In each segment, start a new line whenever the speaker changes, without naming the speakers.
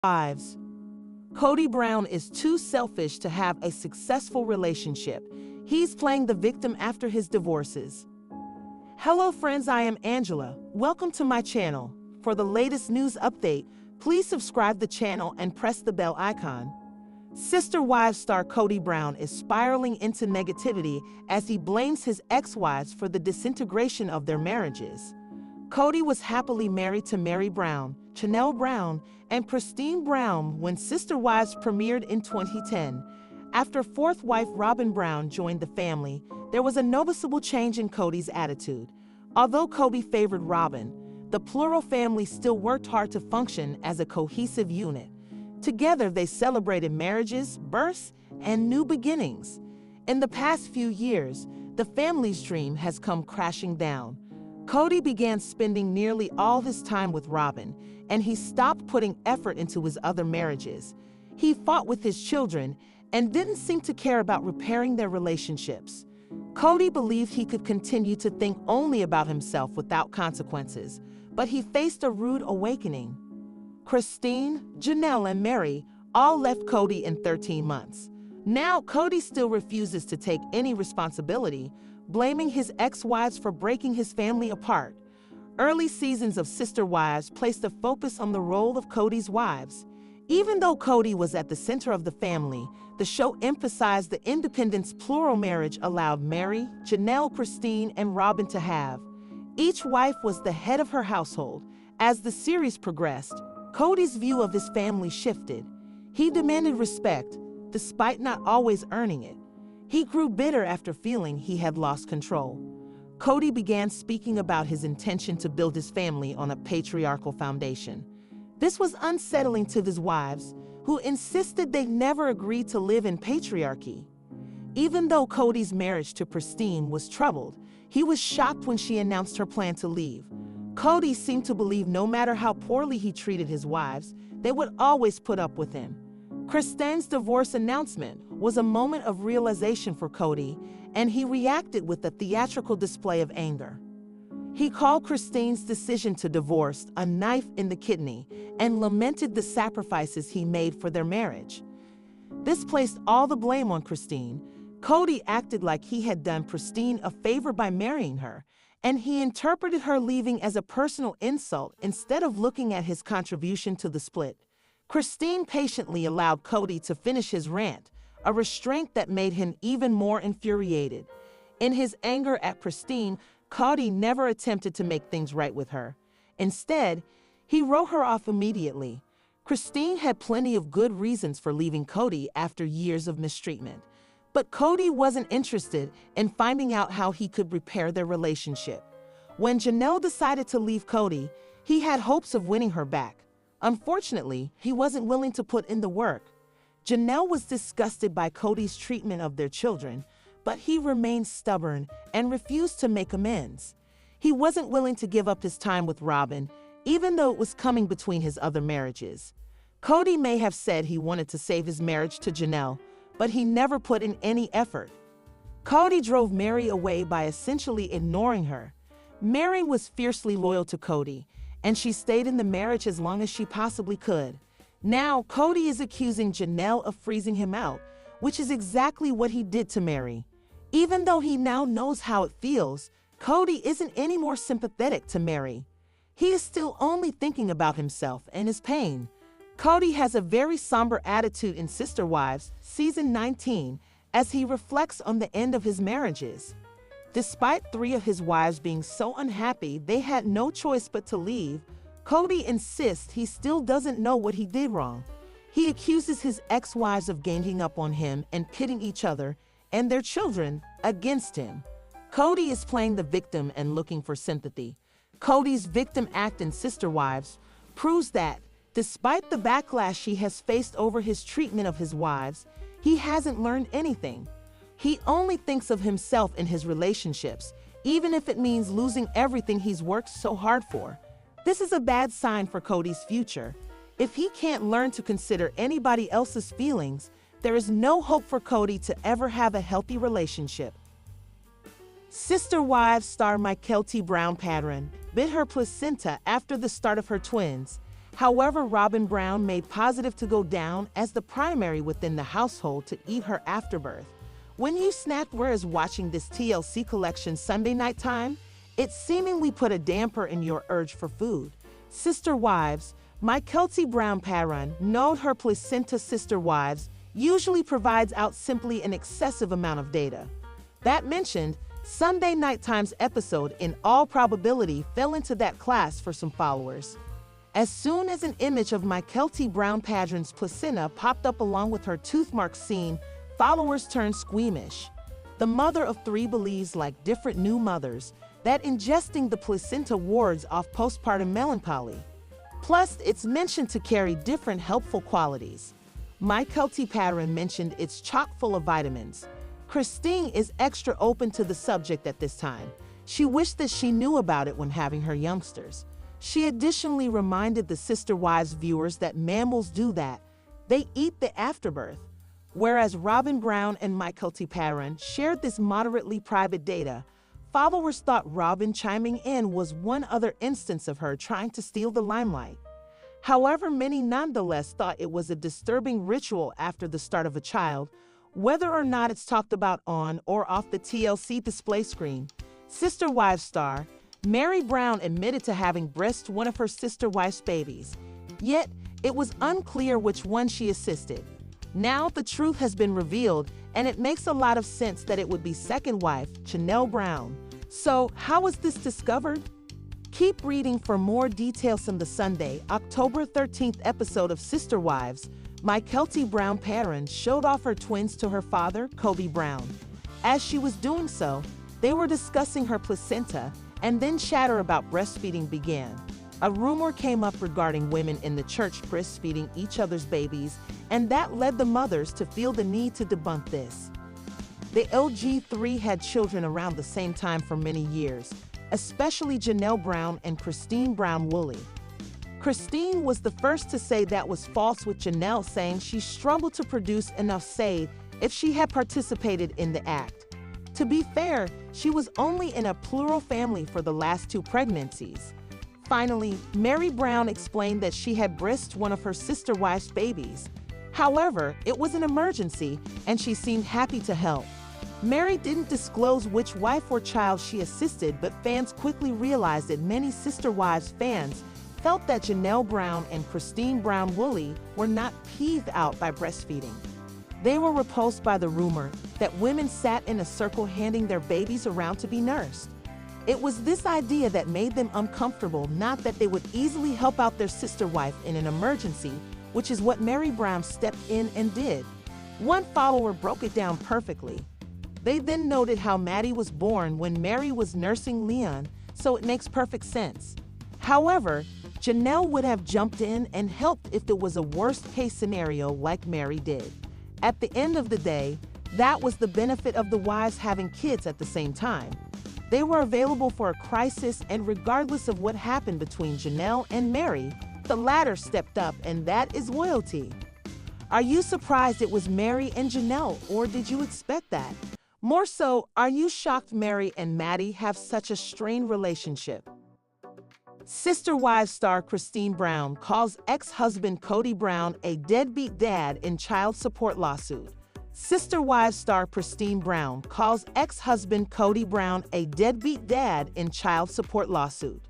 Wives. Kody Brown is too selfish to have a successful relationship. He's playing the victim after his divorces. Hello friends, I am Angela. Welcome to my channel. For the latest news update, please subscribe the channel and press the bell icon. Sister Wives star Kody Brown is spiraling into negativity as he blames his ex-wives for the disintegration of their marriages. Kody was happily married to Mary Brown, Chanel Brown, and Christine Brown when Sister Wives premiered in 2010. After fourth wife Robin Brown joined the family, there was a noticeable change in Kody's attitude. Although Kody favored Robin, the plural family still worked hard to function as a cohesive unit. Together, they celebrated marriages, births, and new beginnings. In the past few years, the family's dream has come crashing down. Kody began spending nearly all his time with Robin, and he stopped putting effort into his other marriages. He fought with his children and didn't seem to care about repairing their relationships. Kody believed he could continue to think only about himself without consequences, but he faced a rude awakening. Christine, Janelle, and Mary all left Kody in 13 months. Now, Kody still refuses to take any responsibility, blaming his ex-wives for breaking his family apart. Early seasons of Sister Wives placed a focus on the role of Kody's wives. Even though Kody was at the center of the family, the show emphasized the independence plural marriage allowed Mary, Janelle, Christine, and Robin to have. Each wife was the head of her household. As the series progressed, Kody's view of his family shifted. He demanded respect, despite not always earning it. He grew bitter after feeling he had lost control. Kody began speaking about his intention to build his family on a patriarchal foundation. This was unsettling to his wives, who insisted they never agreed to live in patriarchy. Even though Kody's marriage to Christine was troubled, he was shocked when she announced her plan to leave. Kody seemed to believe no matter how poorly he treated his wives, they would always put up with him. Christine's divorce announcement was a moment of realization for Kody, and he reacted with a theatrical display of anger. He called Christine's decision to divorce a knife in the kidney and lamented the sacrifices he made for their marriage. This placed all the blame on Christine. Kody acted like he had done Christine a favor by marrying her, and he interpreted her leaving as a personal insult instead of looking at his contribution to the split. Christine patiently allowed Kody to finish his rant, a restraint that made him even more infuriated. In his anger at Christine, Kody never attempted to make things right with her. Instead, he wrote her off immediately. Christine had plenty of good reasons for leaving Kody after years of mistreatment. But Kody wasn't interested in finding out how he could repair their relationship. When Janelle decided to leave Kody, he had hopes of winning her back. Unfortunately, he wasn't willing to put in the work. Janelle was disgusted by Kody's treatment of their children, but he remained stubborn and refused to make amends. He wasn't willing to give up his time with Robin, even though it was coming between his other marriages. Kody may have said he wanted to save his marriage to Janelle, but he never put in any effort. Kody drove Mary away by essentially ignoring her. Mary was fiercely loyal to Kody, and she stayed in the marriage as long as she possibly could. Now, Kody is accusing Janelle of freezing him out, which is exactly what he did to Mary. Even though he now knows how it feels, Kody isn't any more sympathetic to Mary. He is still only thinking about himself and his pain. Kody has a very somber attitude in Sister Wives, Season 19, as he reflects on the end of his marriages. Despite 3 of his wives being so unhappy they had no choice but to leave, Kody insists he still doesn't know what he did wrong. He accuses his ex-wives of ganging up on him and pitting each other and their children against him. Kody is playing the victim and looking for sympathy. Kody's victim act in Sister Wives proves that, despite the backlash he has faced over his treatment of his wives, he hasn't learned anything. He only thinks of himself in his relationships, even if it means losing everything he's worked so hard for. This is a bad sign for Kody's future. If he can't learn to consider anybody else's feelings, there is no hope for Kody to ever have a healthy relationship. Sister Wives star Kody Brown Padron bit her placenta after the start of her twins. However, Robin Brown made positive to go down as the primary within the household to eat her afterbirth. When you snacked whereas watching this TLC collection Sunday night time, it seemingly put a damper in your urge for food. Sister Wives. Kody Brown Parun, known her placenta Sister Wives, usually provides out simply an excessive amount of data. That mentioned, Sunday Night Time's episode in all probability fell into that class for some followers. As soon as an image of Kody Brown Parun's placenta popped up along with her tooth mark seen, followers turned squeamish. The mother of three believes, like different new mothers, that ingesting the placenta wards off postpartum melancholy. Plus, it's mentioned to carry different helpful qualities. Kody Parun mentioned it's chock full of vitamins. Christine is extra open to the subject at this time. She wished that she knew about it when having her youngsters. She additionally reminded the Sister Wives viewers that mammals do that. They eat the afterbirth. Whereas Robin Brown and Kody Parun shared this moderately private data, followers thought Robin chiming in was one other instance of her trying to steal the limelight. However, many nonetheless thought it was a disturbing ritual after the start of a child, whether or not it's talked about on or off the TLC display screen. Sister Wives star Meri Brown admitted to having breastfed one of her Sister Wives babies, yet it was unclear which one she assisted. Now the truth has been revealed, and it makes a lot of sense that it would be second wife, Janelle Brown. So, how was this discovered? Keep reading for more details on the Sunday, October 13th episode of Sister Wives. Kody Brown Parun showed off her twins to her father, Kody Brown. As she was doing so, they were discussing her placenta, and then chatter about breastfeeding began. A rumor came up regarding women in the church breastfeeding each other's babies, and that led the mothers to feel the need to debunk this. The LG3 had children around the same time for many years, especially Janelle Brown and Christine Brown Woolley. Christine was the first to say that was false, with Janelle saying she struggled to produce enough say if she had participated in the act. To be fair, she was only in a plural family for the last two pregnancies. Finally, Meri Brown explained that she had breastfed one of her Sister Wives' babies. However, it was an emergency, and she seemed happy to help. Meri didn't disclose which wife or child she assisted, but fans quickly realized that many Sister Wives fans felt that Janelle Brown and Christine Brown Woolley were not peeved out by breastfeeding. They were repulsed by the rumor that women sat in a circle handing their babies around to be nursed. It was this idea that made them uncomfortable, not that they would easily help out their sister wife in an emergency, which is what Meri Brown stepped in and did. One follower broke it down perfectly. They then noted how Maddie was born when Meri was nursing Leon, so it makes perfect sense. However, Janelle would have jumped in and helped if there was a worst-case scenario like Meri did. At the end of the day, that was the benefit of the wives having kids at the same time. They were available for a crisis, and regardless of what happened between Janelle and Meri, the latter stepped up, and that is loyalty. Are you surprised it was Meri and Janelle, or did you expect that? More so, are you shocked Meri and Maddie have such a strained relationship? Sister Wives star Christine Brown calls ex-husband Kody Brown a deadbeat dad in child support lawsuit. Sister Wives star Christine Brown calls ex-husband Kody Brown a deadbeat dad in child support lawsuit.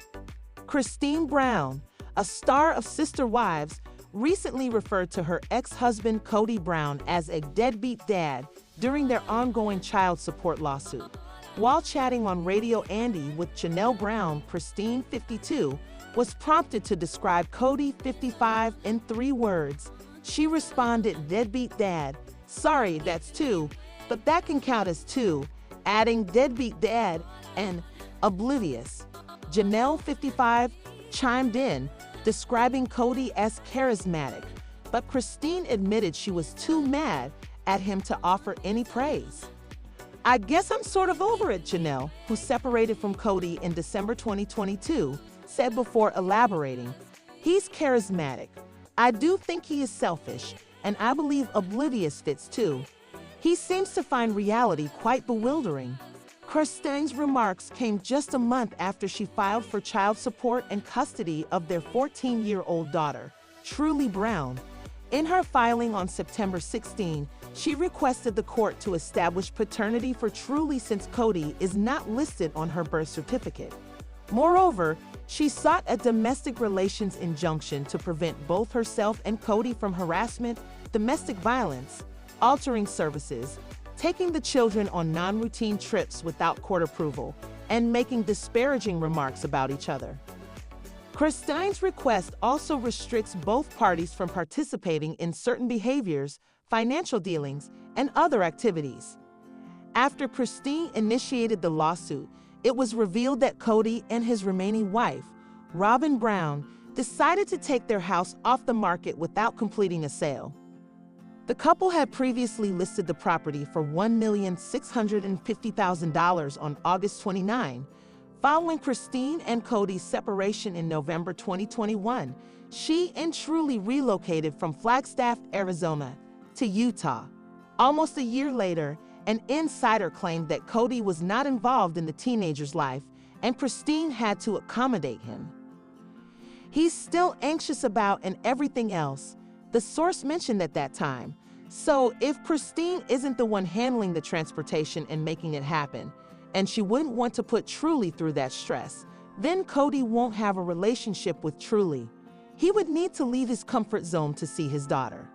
Christine Brown, a star of Sister Wives, recently referred to her ex-husband Kody Brown as a deadbeat dad during their ongoing child support lawsuit. While chatting on Radio Andy with Janelle Brown, Christine, 52, was prompted to describe Kody, 55, in 3 words. She responded, "Deadbeat dad. Sorry, that's 2, but that can count as 2, adding deadbeat dad and oblivious." Janelle, 55, chimed in, describing Kody as charismatic, but Christine admitted she was too mad at him to offer any praise. "I guess I'm sort of over it," Janelle, who separated from Kody in December 2022, said before elaborating. "He's charismatic. I do think he is selfish, and I believe oblivious fits too. He seems to find reality quite bewildering." Christine's remarks came just a month after she filed for child support and custody of their 14-year-old daughter, Truly Brown. In her filing on September 16, she requested the court to establish paternity for Truly since Kody is not listed on her birth certificate. Moreover, she sought a domestic relations injunction to prevent both herself and Kody from harassment, domestic violence, altering services, taking the children on non-routine trips without court approval, and making disparaging remarks about each other. Christine's request also restricts both parties from participating in certain behaviors, financial dealings, and other activities. After Christine initiated the lawsuit, it was revealed that Kody and his remaining wife, Robin Brown, decided to take their house off the market without completing a sale. The couple had previously listed the property for $1,650,000 on August 29. Following Christine and Kody's separation in November 2021, she and Truly relocated from Flagstaff, Arizona, to Utah. Almost a year later, an insider claimed that Kody was not involved in the teenager's life and Christine had to accommodate him. "He's still anxious about and everything else," the source mentioned at that time. So if Christine isn't the one handling the transportation and making it happen, and she wouldn't want to put Truly through that stress, then Kody won't have a relationship with Truly. He would need to leave his comfort zone to see his daughter.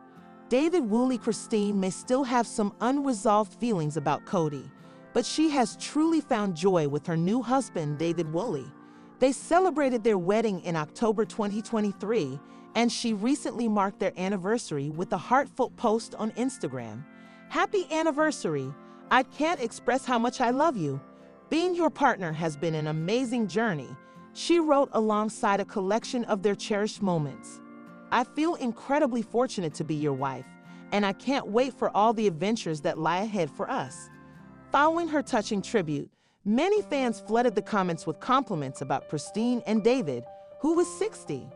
David Woolley Christine may still have some unresolved feelings about Kody, but she has truly found joy with her new husband, David Woolley. They celebrated their wedding in October 2023, and she recently marked their anniversary with a heartfelt post on Instagram. "Happy anniversary! I can't express how much I love you. Being your partner has been an amazing journey," she wrote alongside a collection of their cherished moments. "I feel incredibly fortunate to be your wife, and I can't wait for all the adventures that lie ahead for us." Following her touching tribute, many fans flooded the comments with compliments about Christine and David, who was 60.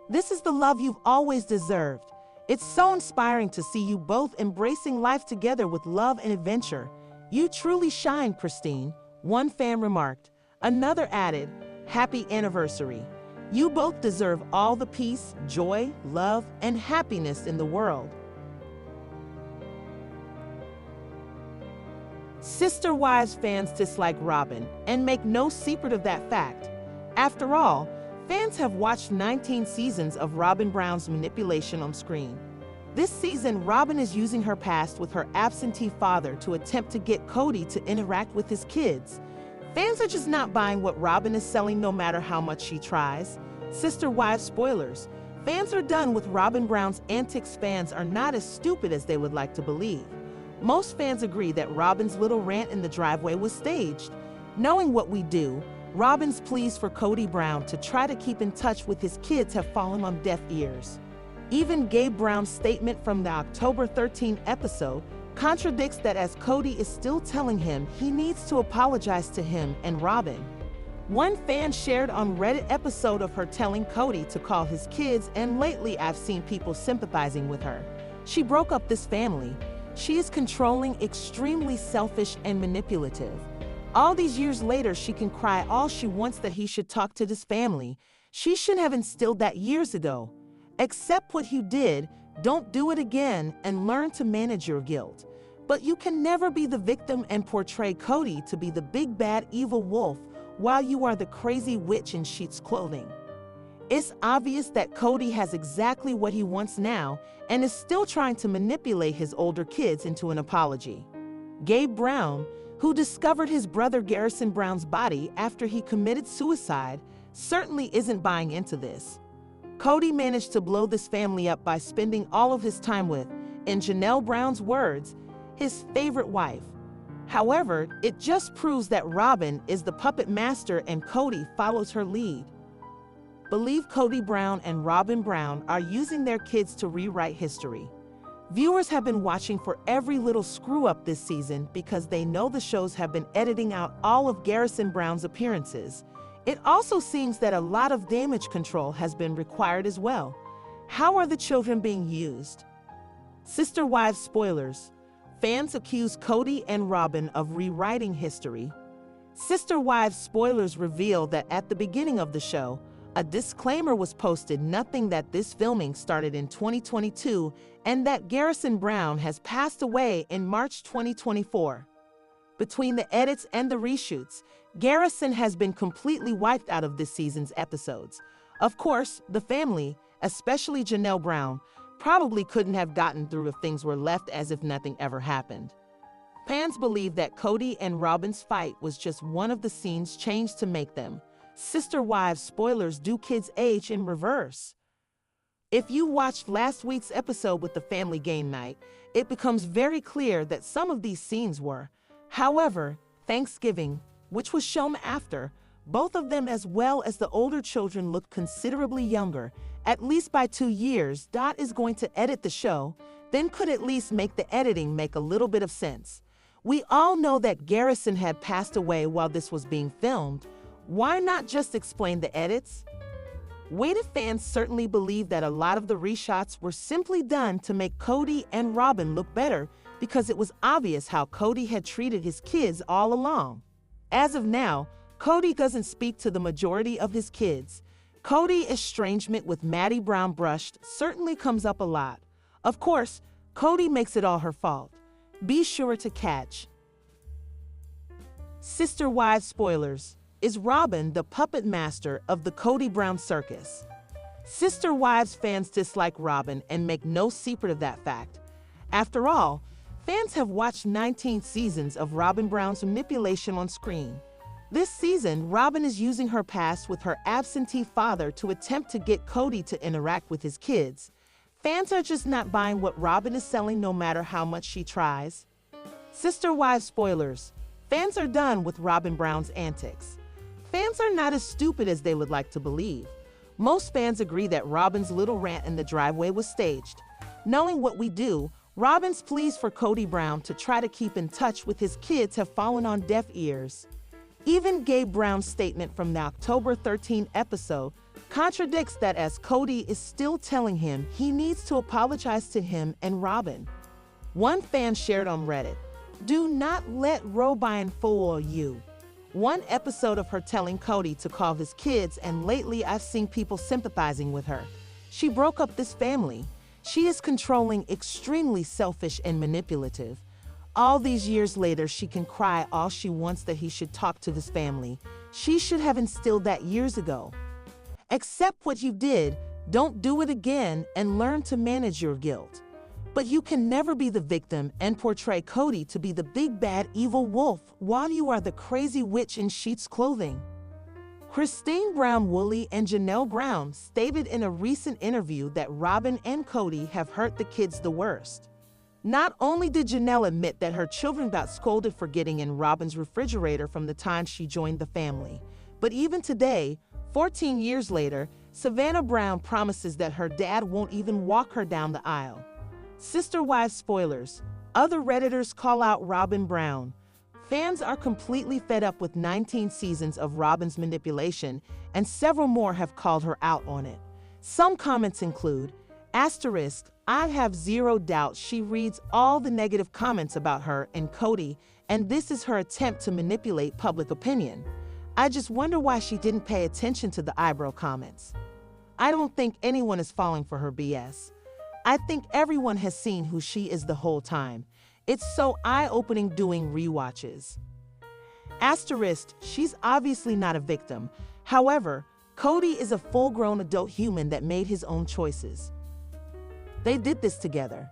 "This is the love you've always deserved. It's so inspiring to see you both embracing life together with love and adventure. You truly shine, Christine," one fan remarked. Another added, "Happy anniversary. You both deserve all the peace, joy, love, and happiness in the world." Sister Wives fans dislike Robin and make no secret of that fact. After all, fans have watched 19 seasons of Robin Brown's manipulation on screen. This season, Robin is using her past with her absentee father to attempt to get Kody to interact with his kids. Fans are just not buying what Robin is selling no matter how much she tries. Sister Wives spoilers. Fans are done with Robin Brown's antics. Fans are not as stupid as they would like to believe. Most fans agree that Robin's little rant in the driveway was staged. Knowing what we do, Robin's pleas for Kody Brown to try to keep in touch with his kids have fallen on deaf ears. Even Gabe Brown's statement from the October 13 episode contradicts that, as Kody is still telling him he needs to apologize to him and Robin. One fan shared on Reddit episode of her telling Kody to call his kids, and lately I've seen people sympathizing with her. She broke up this family. She is controlling, extremely selfish, and manipulative. All these years later, she can cry all she wants that he should talk to this family. She should have instilled that years ago. Accept what you did, don't do it again, and learn to manage your guilt. But you can never be the victim and portray Kody to be the big bad evil wolf while you are the crazy witch in sheep's clothing. It's obvious that Kody has exactly what he wants now and is still trying to manipulate his older kids into an apology. Gabe Brown, who discovered his brother Garrison Brown's body after he committed suicide, certainly isn't buying into this. Kody managed to blow this family up by spending all of his time with, in Janelle Brown's words, his favorite wife. However, it just proves that Robin is the puppet master and Kody follows her lead. Believe Kody Brown and Robin Brown are using their kids to rewrite history. Viewers have been watching for every little screw-up this season because they know the shows have been editing out all of Garrison Brown's appearances. It also seems that a lot of damage control has been required as well. How are the children being used? Sister Wives spoilers. Fans accuse Kody and Robin of rewriting history. Sister Wives spoilers reveal that at the beginning of the show, a disclaimer was posted noting that this filming started in 2022 and that Garrison Brown has passed away in March 2024. Between the edits and the reshoots, Garrison has been completely wiped out of this season's episodes. Of course, the family, especially Janelle Brown, probably couldn't have gotten through if things were left as if nothing ever happened. Fans believe that Kody and Robin's fight was just one of the scenes changed to make them. Sister Wives spoilers do kids age in reverse. If you watched last week's episode with the family game night, it becomes very clear that some of these scenes were. However, Thanksgiving, which was shown after, both of them as well as the older children looked considerably younger, at least by 2 years. Dot is going to edit the show, then could at least make the editing make a little bit of sense. We all know that Garrison had passed away while this was being filmed. Why not just explain the edits? Weighted fans certainly believe that a lot of the reshots were simply done to make Kody and Robin look better because it was obvious how Kody had treated his kids all along. As of now, Kody doesn't speak to the majority of his kids. Kody's estrangement with Maddie Brown brushed certainly comes up a lot. Of course, Kody makes it all her fault. Be sure to catch. Sister Wives spoilers. Is Robin the puppet master of the Kody Brown circus? Sister Wives fans dislike Robin and make no secret of that fact. After all, fans have watched 19 seasons of Robin Brown's manipulation on screen. This season, Robin is using her past with her absentee father to attempt to get Kody to interact with his kids. Fans are just not buying what Robin is selling no matter how much she tries. Sister Wives spoilers. Fans are done with Robin Brown's antics. Fans are not as stupid as they would like to believe. Most fans agree that Robin's little rant in the driveway was staged. Knowing what we do, Robin's pleas for Kody Brown to try to keep in touch with his kids have fallen on deaf ears. Even Gabe Brown's statement from the October 13 episode contradicts that, as Kody is still telling him he needs to apologize to him and Robin. One fan shared on Reddit, "Do not let Robin fool you." One episode of her telling Kody to call his kids, and lately I've seen people sympathizing with her. She broke up this family. She is controlling, extremely selfish and manipulative. All these years later, she can cry all she wants that he should talk to his family. She should have instilled that years ago. Accept what you did, don't do it again, and learn to manage your guilt. But you can never be the victim and portray Kody to be the big bad evil wolf while you are the crazy witch in sheep's clothing. Christine Brown Woolley and Janelle Brown stated in a recent interview that Robin and Kody have hurt the kids the worst. Not only did Janelle admit that her children got scolded for getting in Robin's refrigerator from the time she joined the family, but even today, 14 years later, Savannah Brown promises that her dad won't even walk her down the aisle. Sister Wives spoilers. Other Redditors call out Robin Brown. Fans are completely fed up with 19 seasons of Robin's manipulation, and several more have called her out on it. Some comments include, asterisk, I have zero doubt she reads all the negative comments about her and Kody, and this is her attempt to manipulate public opinion. I just wonder why she didn't pay attention to the eyebrow comments. I don't think anyone is falling for her BS. I think everyone has seen who she is the whole time. It's so eye-opening doing rewatches. Asterisk, she's obviously not a victim. However, Kody is a full-grown adult human that made his own choices. They did this together.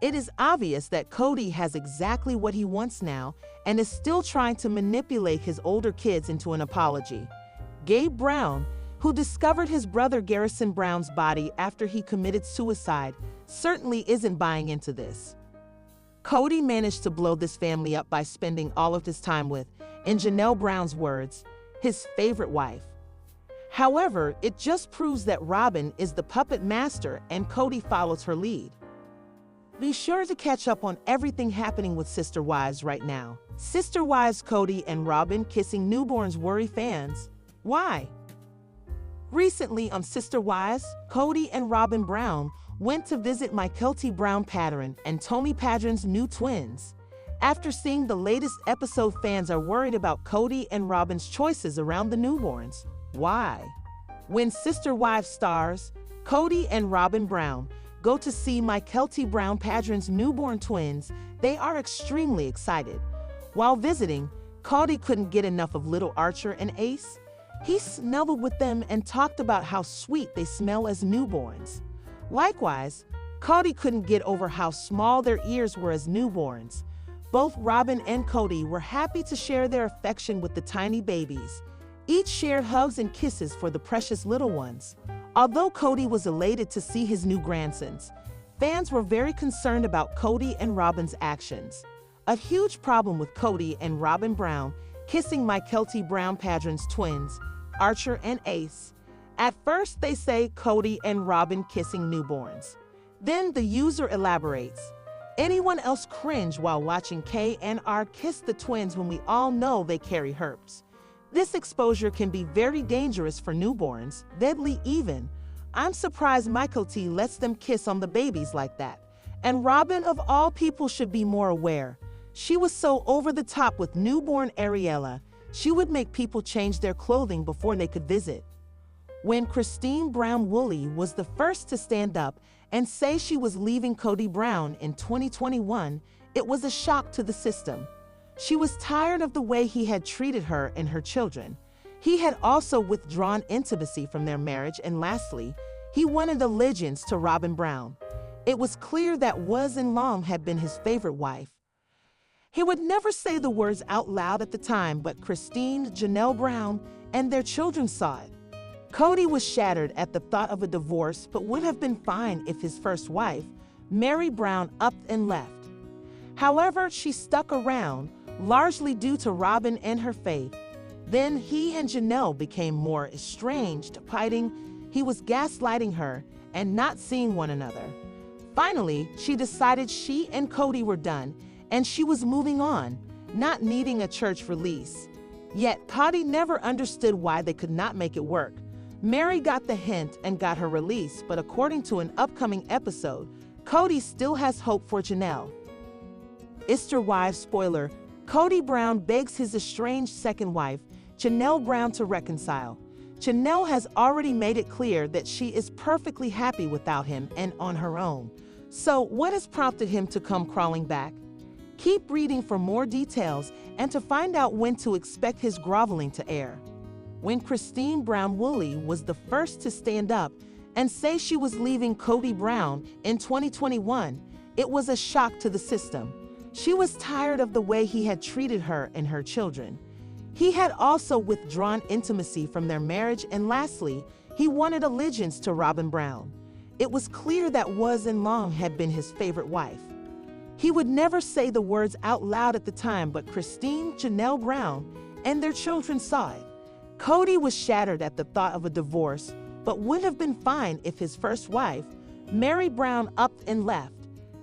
It is obvious that Kody has exactly what he wants now and is still trying to manipulate his older kids into an apology. Gabe Brown, who discovered his brother Garrison Brown's body after he committed suicide, certainly isn't buying into this. Kody managed to blow this family up by spending all of his time with, in Janelle Brown's words, his favorite wife. However, it just proves that Robin is the puppet master and Kody follows her lead. Be sure to catch up on everything happening with Sister Wives right now. Sister Wives Kody and Robin kissing newborns worry fans. Why? Recently on Sister Wives, Kody and Robin Brown went to visit Mykelti Brown Padron and Tommy Padron's new twins. After seeing the latest episode, fans are worried about Kody and Robyn's choices around the newborns. Why? When Sister Wives stars Kody and Robyn Brown go to see Kody Brown Padron's newborn twins, they are extremely excited. While visiting, Kody couldn't get enough of little Archer and Ace. He snuggled with them and talked about how sweet they smell as newborns. Likewise, Kody couldn't get over how small their ears were as newborns. Both Robyn and Kody were happy to share their affection with the tiny babies. Each shared hugs and kisses for the precious little ones. Although Kody was elated to see his new grandsons, fans were very concerned about Kody and Robyn's actions. A huge problem with Kody and Robyn Brown kissing Kody Brown Padron's twins, Archer and Ace. At first, they say Kody and Robyn kissing newborns. Then the user elaborates. Anyone else cringe while watching K and R kiss the twins when we all know they carry herpes? This exposure can be very dangerous for newborns, deadly even. I'm surprised Kody lets them kiss on the babies like that. And Robyn, of all people, should be more aware. She was so over the top with newborn Ariella, she would make people change their clothing before they could visit. When Christine Brown Woolley was the first to stand up and say she was leaving Kody Brown in 2021, it was a shock to the system. She was tired of the way he had treated her and her children. He had also withdrawn intimacy from their marriage, and lastly, he wanted allegiance to Robyn Brown. It was clear that was-in-law had been his favorite wife. He would never say the words out loud at the time, but Christine, Janelle Brown, and their children saw it. Kody was shattered at the thought of a divorce, but would have been fine if his first wife, Mary Brown, upped and left. However, she stuck around, largely due to Robyn and her faith. Then he and Janelle became more estranged, fighting. He was gaslighting her and not seeing one another. Finally, she decided she and Kody were done, and she was moving on, not needing a church release. Yet Kody never understood why they could not make it work. Mary got the hint and got her release, but according to an upcoming episode, Kody still has hope for Janelle. Sister Wives spoiler: Kody Brown begs his estranged second wife, Janelle Brown, to reconcile. Janelle has already made it clear that she is perfectly happy without him and on her own. So what has prompted him to come crawling back? Keep reading for more details and to find out when to expect his groveling to air. When Christine Brown Woolley was the first to stand up and say she was leaving Kody Brown in 2021, it was a shock to the system. She was tired of the way he had treated her and her children. He had also withdrawn intimacy from their marriage, and lastly, he wanted allegiance to Robyn Brown. It was clear that was-in-law had been his favorite wife. He would never say the words out loud at the time, but Christine, Janelle Brown, and their children saw it. Kody was shattered at the thought of a divorce, but would have been fine if his first wife, Mary Brown, upped and left.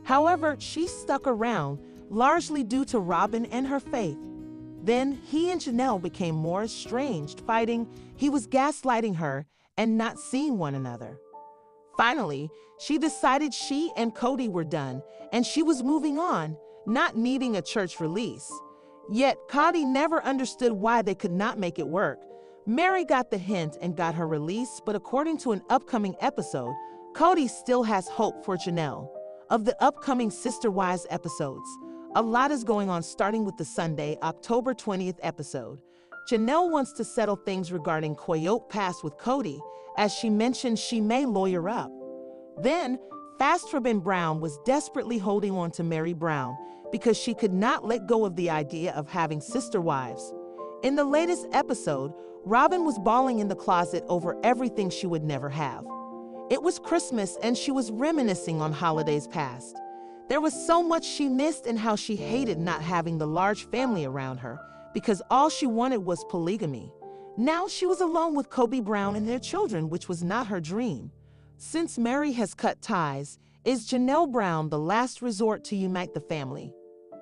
However, she stuck around, largely due to Robyn and her faith. Then he and Janelle became more estranged, fighting. He was gaslighting her and not seeing one another. Finally, she decided she and Kody were done, and she was moving on, not needing a church release. Yet Kody never understood why they could not make it work. Mary got the hint and got her release, but according to an upcoming episode, Kody still has hope for Janelle. Of the upcoming Sister Wives episodes, a lot is going on, starting with the Sunday, October 20th episode. Janelle wants to settle things regarding Coyote Pass with Kody, as she mentioned she may lawyer up. Then, Robyn Brown was desperately holding on to Mary Brown because she could not let go of the idea of having sister wives. In the latest episode, Robyn was bawling in the closet over everything she would never have. It was Christmas and she was reminiscing on holidays past. There was so much she missed and how she hated not having the large family around her because all she wanted was polygamy. Now she was alone with Kody Brown and their children, which was not her dream. Since Mary has cut ties, is Janelle Brown the last resort to unite the family?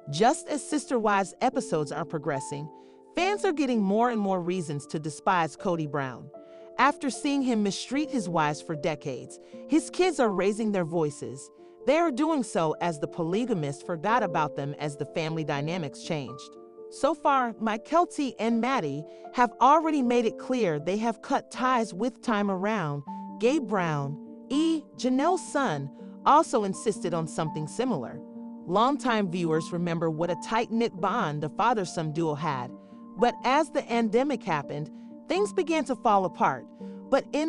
Just as Sister Wives episodes are progressing, fans are getting more and more reasons to despise Kody Brown. After seeing him mistreat his wives for decades, his kids are raising their voices. They are doing so as the polygamists forgot about them as the family dynamics changed. So far, Kody and Maddie have already made it clear they have cut ties with time around. Gabe Brown, Janelle's son, also insisted on something similar. Longtime viewers remember what a tight-knit bond the father-son duo had. But as the pandemic happened, things began to fall apart. But in